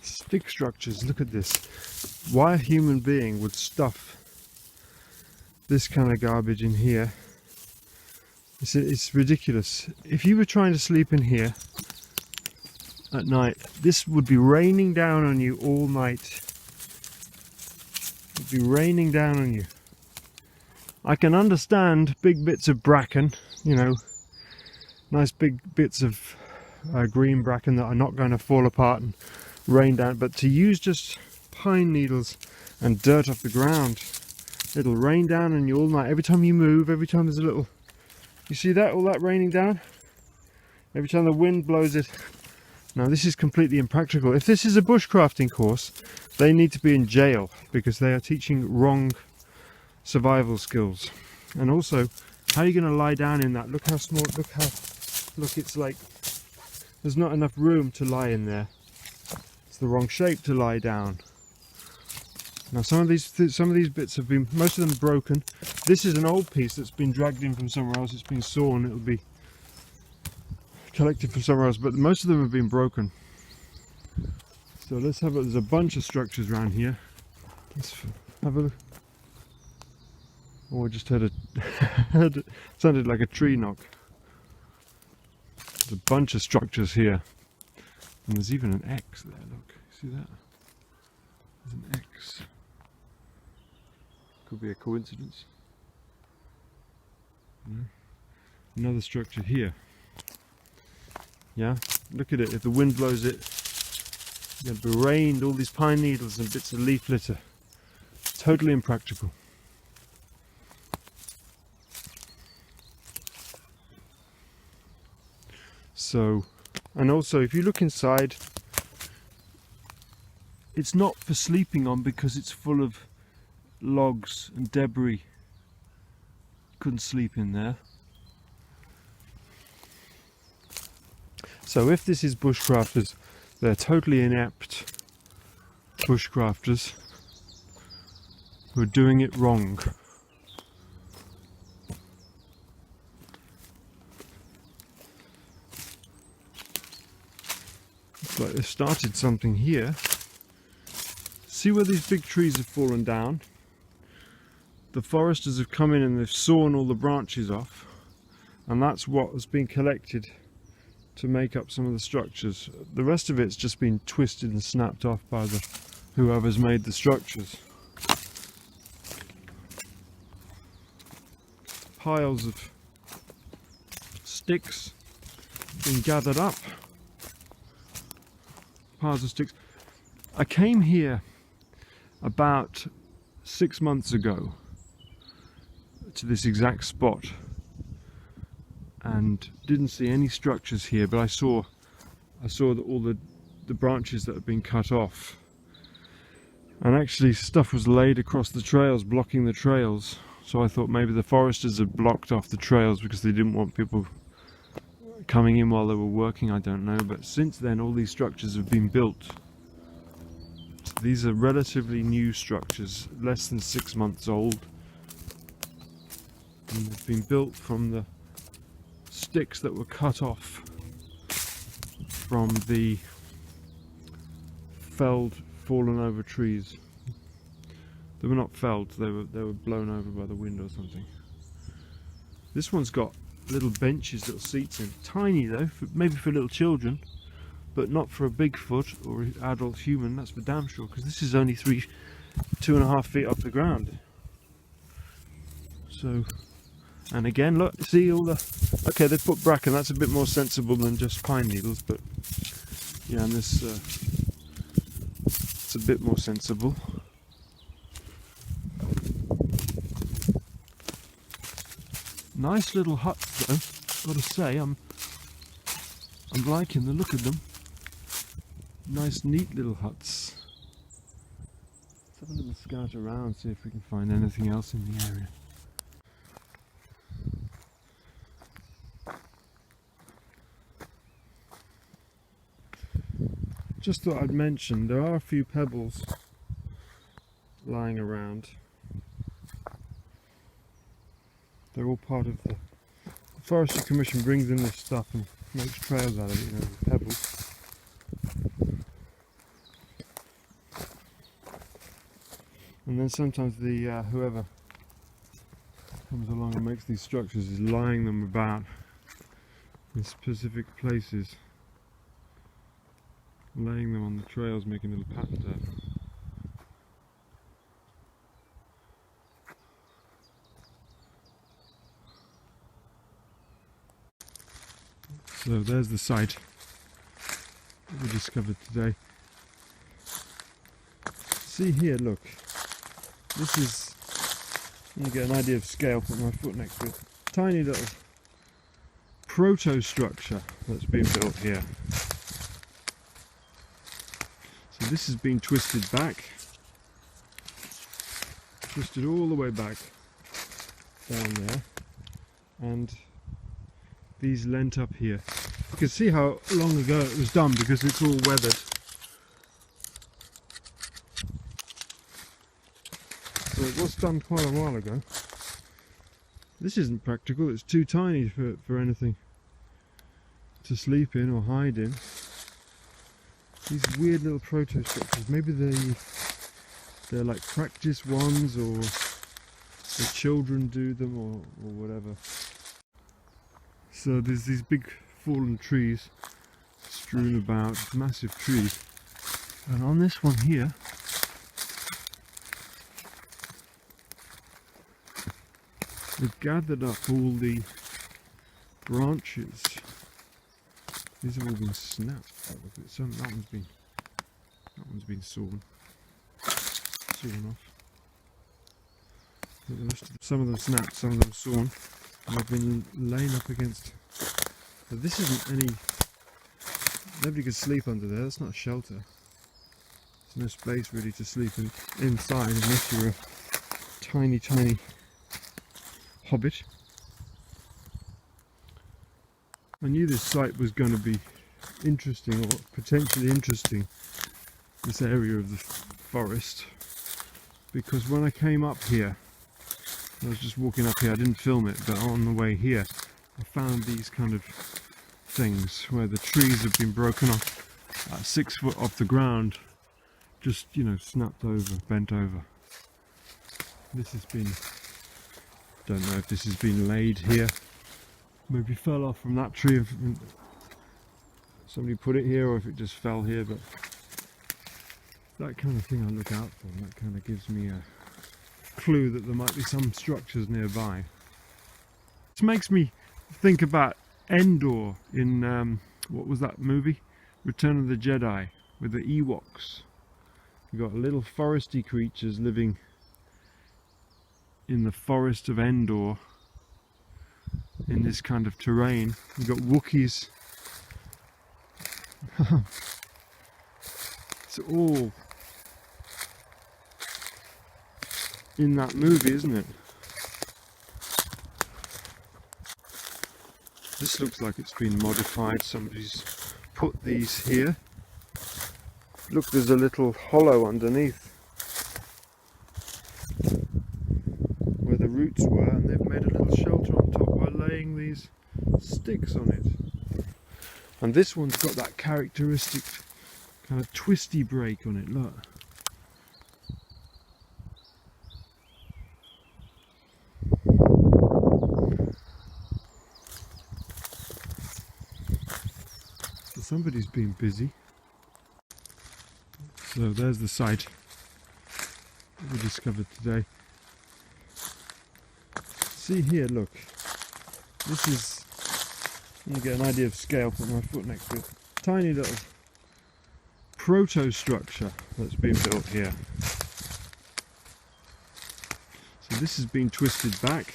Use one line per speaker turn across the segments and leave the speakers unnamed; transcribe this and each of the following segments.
Stick structures, look at this. Why a human being would stuff this kind of garbage in here, it's ridiculous. If you were trying to sleep in here at night, this would be raining down on you all night. It would be raining down on you. I can understand big bits of bracken, you know, nice big bits of green bracken that are not going to fall apart and rain down, but to use just pine needles and dirt off the ground, it'll rain down on you all night. Every time you move, every time there's a little, you see that, all that raining down, every time the wind blows it. Now this is completely impractical. If this is a bushcrafting course, they need to be in jail because they are teaching wrong survival skills. And also, how are you going to lie down in that? Look how small, look, it's like there's not enough room to lie in there. It's the wrong shape to lie down. Now some of these bits have been, most of them broken. This is an old piece that's been dragged in from somewhere else. It's been sawn. It'll be collected from somewhere else, but most of them have been broken. So let's have a, there's a bunch of structures around here. Let's have a look. Oh, I just heard a sounded like a tree knock. There's a bunch of structures here. And there's even an X there, look. See that? There's an X. Could be a coincidence. Yeah. Another structure here. Yeah, look at it. If the wind blows it, you'll be rained, all these pine needles and bits of leaf litter. Totally impractical. So, and also if you look inside, it's not for sleeping on because it's full of logs and debris. Couldn't sleep in there. So if this is bushcrafters, they're totally inept bushcrafters who are doing it wrong. Looks like they've started something here. See where these big trees have fallen down? The foresters have come in and they've sawn all the branches off, and that's what has been collected to make up some of the structures. The rest of it's just been twisted and snapped off by the whoever's made the structures. Piles of sticks being gathered up. Piles of sticks. I came here about 6 months ago to this exact spot and didn't see any structures here, but I saw that all the branches that had been cut off, and actually stuff was laid across the trails, blocking the trails. So I thought maybe the foresters had blocked off the trails because they didn't want people coming in while they were working, I don't know. But since then all these structures have been built. So these are relatively new structures, less than 6 months old, and they've been built from the sticks that were cut off from the felled, fallen over trees. They were not felled, they were blown over by the wind or something. This one's got little benches, little seats in. Tiny though, maybe for little children, but not for a Bigfoot or an adult human, that's for damn sure, because this is only 2.5 feet off the ground. So, and again, look, see all the, okay, they've put bracken, that's a bit more sensible than just pine needles, but yeah, and this, it's a bit more sensible. Nice little huts though, gotta say, I'm liking the look of them. Nice neat little huts. Let's have a little scout around, see if we can find anything else in the area. Just thought I'd mention, there are a few pebbles lying around. They're all part of the Forestry Commission brings in this stuff and makes trails out of it, you know, with pebbles. And then sometimes the whoever comes along and makes these structures is lying them about in specific places, laying them on the trails, making little patterns out. So there's the site that we discovered today. See here, look, this is, you get an idea of scale, put my foot next to it, tiny little proto-structure that's been built here. So this has been twisted back, twisted all the way back down there, and these leant up here. You can see how long ago it was done because it's all weathered. So it was done quite a while ago. This isn't practical, it's too tiny for anything to sleep in or hide in. These weird little proto-structures, maybe they're like practice ones, or the children do them, or whatever. So there's these big fallen trees strewn about, massive trees, and on this one here they've gathered up all the branches. These have all been snapped. Oh, look at some. That one's been sawn off. But the rest of some of them snapped, some of them sawn, and they've been laying up against. But this isn't any. Nobody could sleep under there. That's not a shelter. There's no space really to sleep inside unless you're a tiny hobbit. I knew this site was going to be interesting, or potentially interesting, this area of the forest, because when I came up here, I was just walking up here, I didn't film it, but on the way here I found these kind of things where the trees have been broken off 6 foot off the ground, just, you know, snapped over, bent over. This has been, don't know if this has been laid here. Maybe fell off from that tree and somebody put it here, or if it just fell here, but that kind of thing I look out for, and that kind of gives me a clue that there might be some structures nearby. This makes me think about Endor in, what was that movie? Return of the Jedi, with the Ewoks. You've got little foresty creatures living in the forest of Endor, in this kind of terrain. You've got Wookiees. It's all in that movie, isn't it? This looks like it's been modified. Somebody's put these here. Look, there's a little hollow underneath where the roots were, and they've made a little shelter on top by laying these sticks on it. And this one's got that characteristic kind of twisty break on it, look. So somebody's been busy. So there's the site that we discovered today. See here, look, this is, you get an idea of scale, put my foot next to it, tiny little proto-structure that's been built here. So this has been twisted back,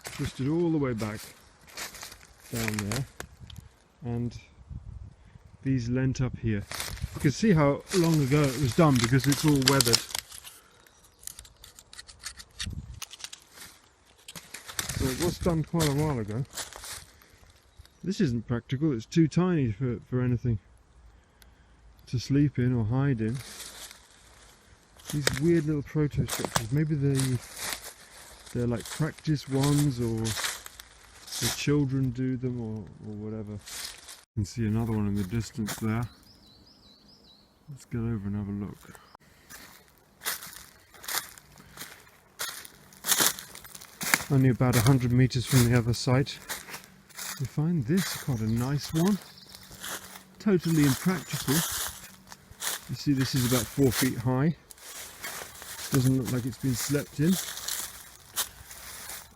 twisted all the way back down there, and these leant up here. You can see how long ago it was done because it's all weathered. So it was done quite a while ago. This isn't practical, it's too tiny for anything to sleep in or hide in. These weird little proto-structures, maybe they're like practice ones, or the children do them, or whatever. You can see another one in the distance there. Let's get over and have a look. only about 100 meters from the other site, we find this, quite a nice one. Totally impractical. You see, this is about 4 feet high. Doesn't look like it's been slept in.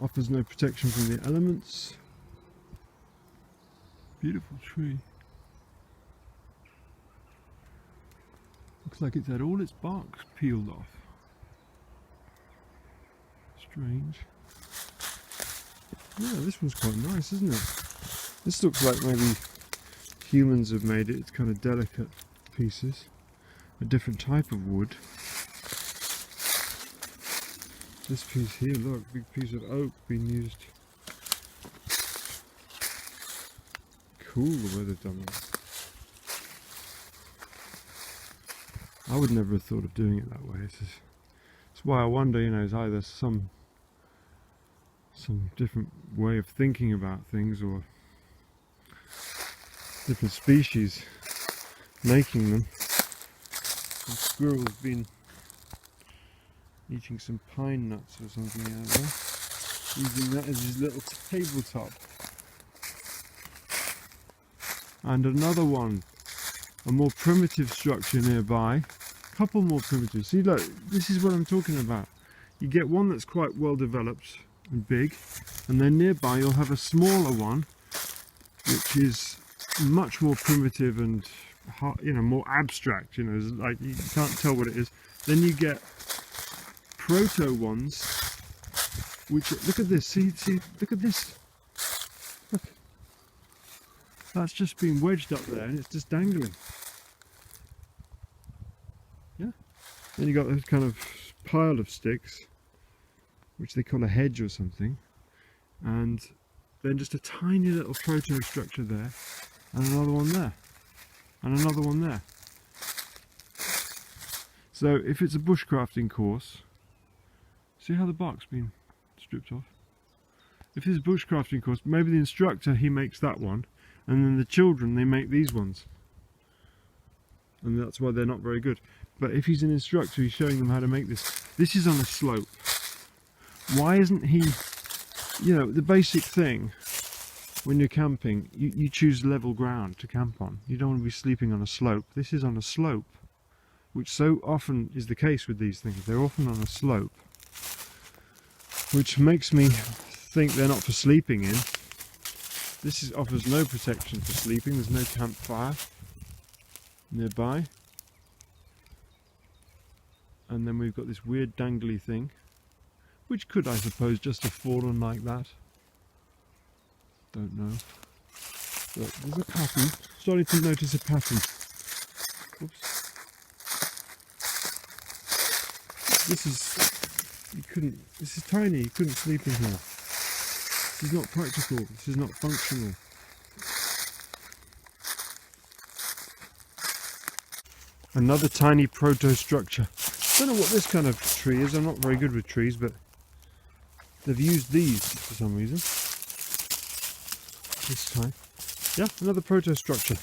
Offers no protection from the elements. Beautiful tree. Looks like it's had all its bark peeled off. Strange. Yeah, this one's quite nice, isn't it? This looks like maybe humans have made it. It's kind of delicate pieces. A different type of wood. This piece here, look, big piece of oak being used. Cool the way they've done that. I would never have thought of doing it that way. It's why I wonder, you know, is either some different way of thinking about things, or different species making them. Some squirrel's been eating some pine nuts or something out there, using that as his little tabletop. And another one, a more primitive structure nearby. A couple more primitive. See, look, this is what I'm talking about. You get one that's quite well developed and big, and then nearby you'll have a smaller one which is much more primitive and, you know, more abstract, you know, like you can't tell what it is. Then you get proto ones, which, look at this, see, look at this, look, that's just been wedged up there and it's just dangling. Yeah. Then you got this kind of pile of sticks, which they call a hedge or something, and then just a tiny little proto structure there, and another one there, and another one there. So if it's a bushcrafting course, see how the bark's been stripped off? If it's a bushcrafting course, maybe the instructor, he makes that one, and then the children, they make these ones, and that's why they're not very good. But if he's an instructor, he's showing them how to make this. This is on a slope. Why isn't he, you know, the basic thing when you're camping, you choose level ground to camp on. You don't want to be sleeping on a slope. This is on a slope, which so often is the case with these things. They're often on a slope, which makes me think they're not for sleeping in. This offers no protection for sleeping. There's no campfire nearby. And then we've got this weird dangly thing, which could, I suppose, just have fallen like that. Don't know. But there's a pattern. Starting to notice a pattern. Oops. This is tiny, you couldn't sleep in here. This is not practical, this is not functional. Another tiny proto-structure. I don't know what this kind of tree is, I'm not very good with trees, but they've used these for some reason. This time. Yeah, another proto-structure.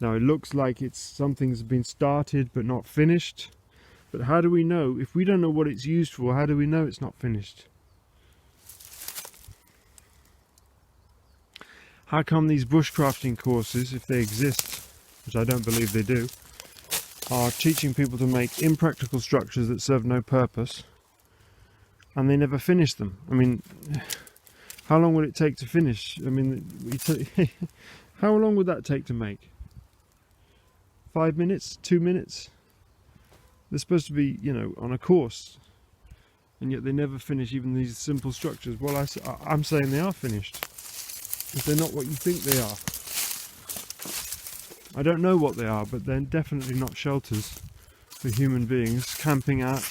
Now it looks like something's been started but not finished. But how do we know? If we don't know what it's used for, how do we know it's not finished? How come these bushcrafting courses, if they exist, which I don't believe they do, are teaching people to make impractical structures that serve no purpose, and they never finish them? I mean, how long would it take to finish? I mean, how long would that take to make? 5 minutes? 2 minutes? They're supposed to be, you know, on a course, and yet they never finish even these simple structures. Well, I'm saying they are finished, if they're not what you think they are. I don't know what they are, but they're definitely not shelters for human beings camping out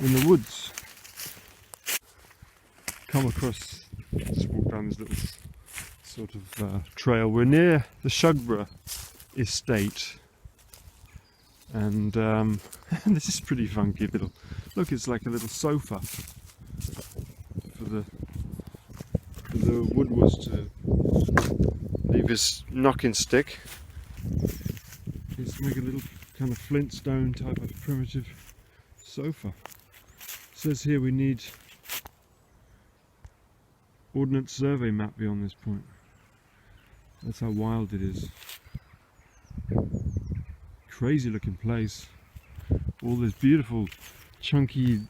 in the woods. Come across, just walk down this little sort of trail. We're near the Shugborough Estate, and this is pretty funky little, look, it's like a little sofa for the wood was to leave his knocking stick. Let's make a little kind of flintstone type of primitive sofa. It says here we need Ordnance Survey map beyond this point. That's how wild it is. Crazy looking place. All these beautiful chunky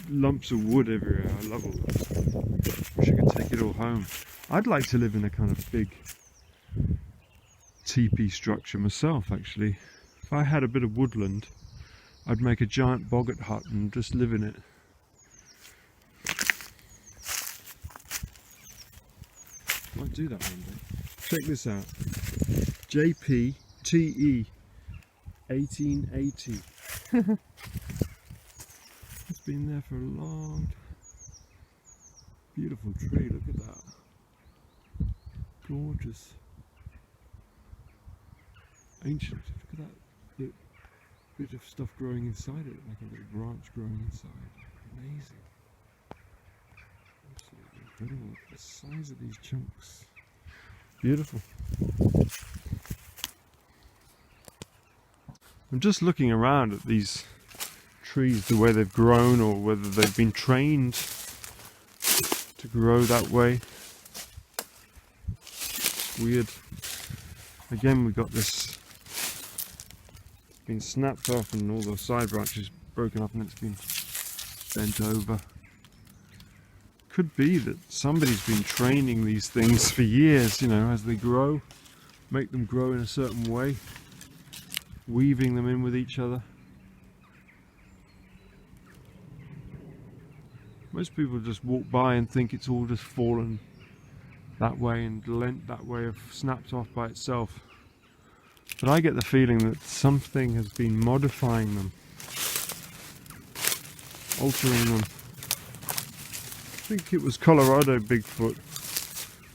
lumps of wood everywhere. I love all that. Wish I could take it all home. I'd like to live in a kind of big teepee structure myself, actually. If I had a bit of woodland, I'd make a giant boggart hut and just live in it. Might do that one day. Check this out. JPTE 1880. It's been there for a long time. Beautiful tree, look at that. Gorgeous. Ancient. Look at that bit of stuff growing inside it, like a little branch growing inside. Amazing. Absolutely incredible. Look at the size of these chunks. Beautiful. I'm just looking around at these trees, the way they've grown, or whether they've been trained to grow that way. It's weird. Again, we've got this, it's been snapped off and all the side branches broken up and it's been bent over. Could be that somebody's been training these things for years, you know, as they grow, make them grow in a certain way, weaving them in with each other. Most people just walk by and think it's all just fallen that way and lent that way, of snapped off by itself. But I get the feeling that something has been modifying them, altering them. I think it was Colorado Bigfoot,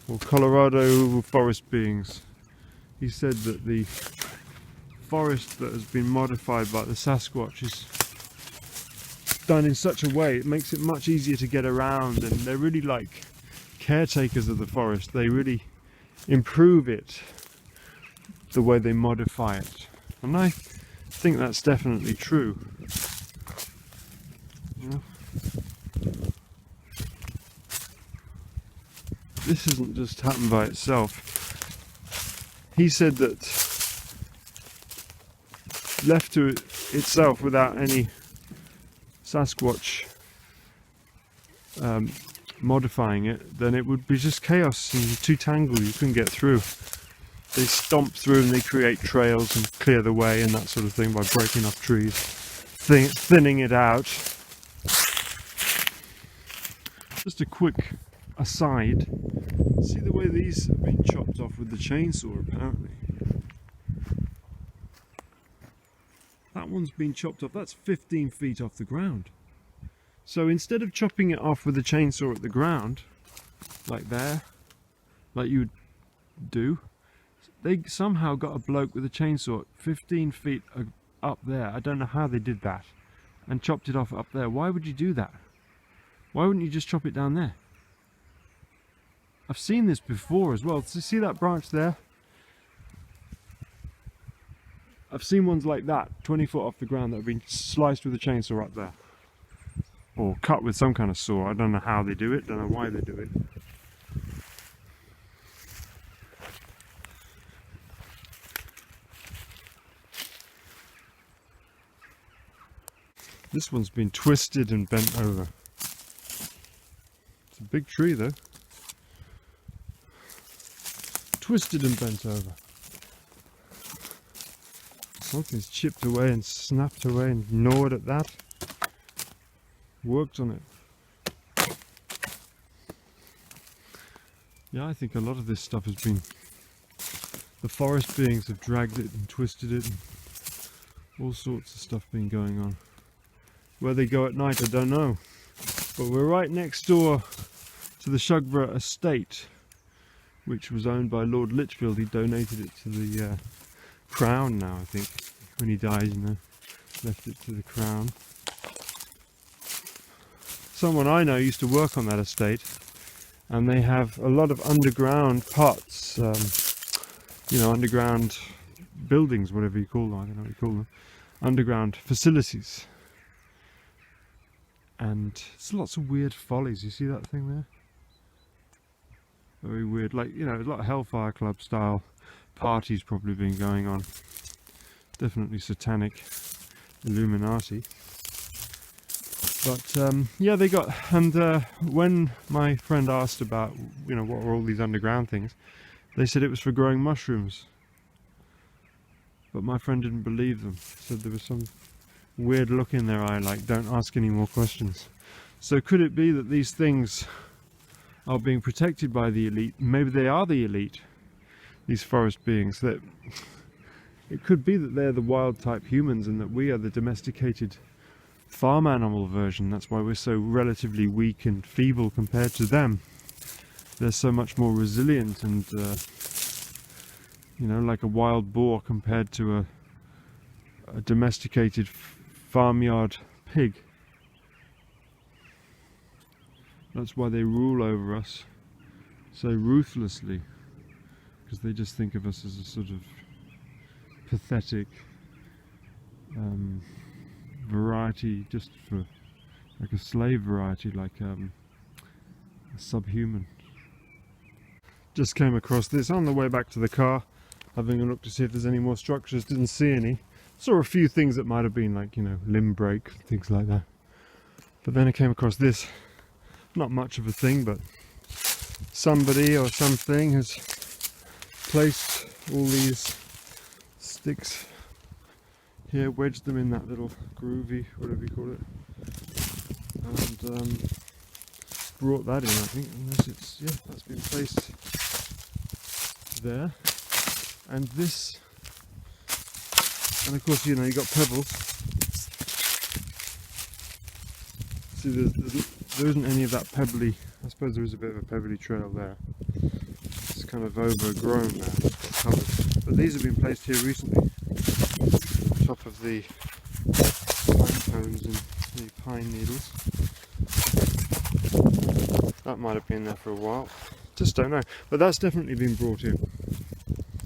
or Colorado forest beings. He said that the forest that has been modified by the Sasquatch is done in such a way it makes it much easier to get around, and they're really like caretakers of the forest. They really improve it the way they modify it, and I think that's definitely true. You know? This isn't just happened by itself. He said that left to itself without any Sasquatch modifying it, then it would be just chaos and too tangled, you couldn't get through. They stomp through and they create trails and clear the way and that sort of thing by breaking up trees, thinning it out. Just a quick aside, see the way these have been chopped off with the chainsaw apparently. That one's been chopped off, that's 15 feet off the ground. So instead of chopping it off with a chainsaw at the ground, like there, like you would do, they somehow got a bloke with a chainsaw 15 feet up there, I don't know how they did that, and chopped it off up there. Why would you do that? Why wouldn't you just chop it down there? I've seen this before as well. So see that branch there? I've seen ones like that, 20 foot off the ground, that have been sliced with a chainsaw up there. Or cut with some kind of saw. I don't know how they do it, don't know why they do it. This one's been twisted and bent over. It's a big tree though. Twisted and bent over. Something's chipped away and snapped away and gnawed at that. Worked on it. Yeah, I think a lot of this stuff has been... The forest beings have dragged it and twisted it, and all sorts of stuff been going on. Where they go at night, I don't know. But we're right next door to the Shugborough Estate, which was owned by Lord Lichfield. He donated it to the Crown now, I think. When he died, you know, left it to the Crown. Someone I know used to work on that estate, and they have a lot of underground parts, you know, underground buildings, whatever you call them, I don't know what you call them, underground facilities. And there's lots of weird follies. You see that thing there? Very weird, like, you know, a lot of Hellfire Club style parties probably been going on. Definitely satanic Illuminati. But yeah, they got, and when my friend asked about, you know, what were all these underground things, they said it was for growing mushrooms. But my friend didn't believe them. Said there was some weird look in their eye, like, don't ask any more questions. So could it be that these things are being protected by the elite? Maybe they are the elite, these forest beings. That it could be that they're the wild type humans and that we are the domesticated farm animal version. That's why we're so relatively weak and feeble compared to them. They're so much more resilient and you know, like a wild boar compared to a domesticated farmyard pig. That's why they rule over us so ruthlessly, because they just think of us as a sort of pathetic variety, just for like a slave variety, like a subhuman. Just came across this on the way back to the car, having a look to see if there's any more structures. Didn't see any. Saw a few things that might have been, like, you know, limb break, things like that. But then I came across this. Not much of a thing, but somebody or something has placed all these sticks here, wedged them in that little groovy, whatever you call it, and brought that in, I think. Unless it's, yeah, that's been placed there. And this, and of course, you know, you got pebbles. See, there isn't any of that pebbly. I suppose there is a bit of a pebbly trail there. It's kind of overgrown now, it's covered. But these have been placed here recently, on top of the pine cones and the pine needles. That might have been there for a while. Just don't know. But that's definitely been brought in.